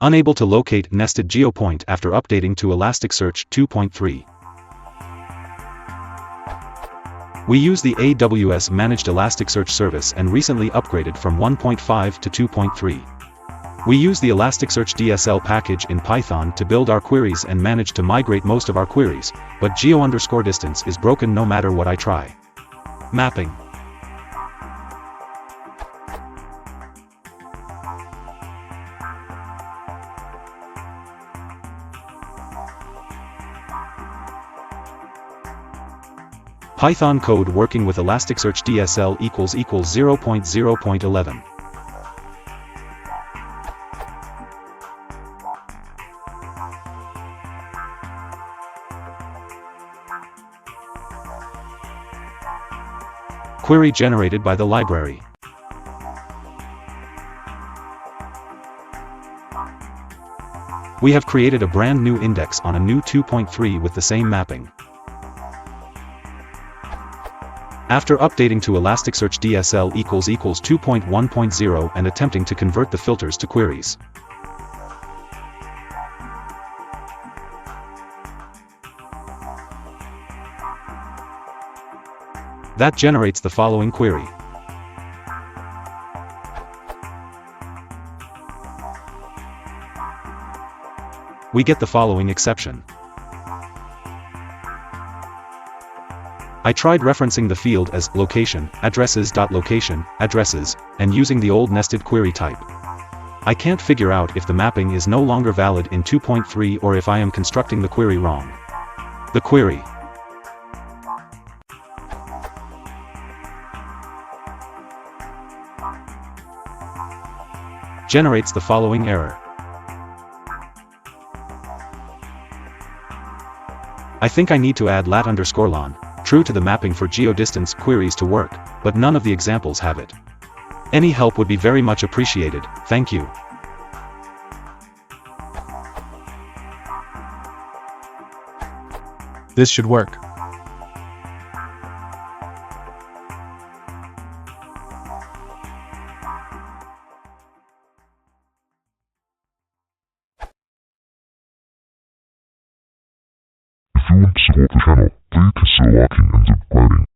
Unable to locate nested Geopoint after updating to Elasticsearch 2.3. We use the AWS Managed Elasticsearch service and recently upgraded from 1.5 to 2.3. We use the elasticsearch-dsl package in Python to build our queries and manage to migrate most of our queries, but geo_distance is broken no matter what I try. Mapping. Python code working with elasticsearch-dsl == 0.0.11. Query generated by the library. We have created a brand new index on a new 2.3 with the same mapping. After updating to elasticsearch-dsl == 2.1.0 and attempting to convert the filters to queries. That generates the following query. We get the following exception. I tried referencing the field as location, addresses.location, addresses, and using the old nested query type. I can't figure out if the mapping is no longer valid in 2.3 or if I am constructing the query wrong. The query generates the following error. I think I need to add lat_lon, true to the mapping for geodistance queries to work, but none of the examples have it. Any help would be very much appreciated, thank you. This should work. If you want to support the channel, please consider liking and subscribing.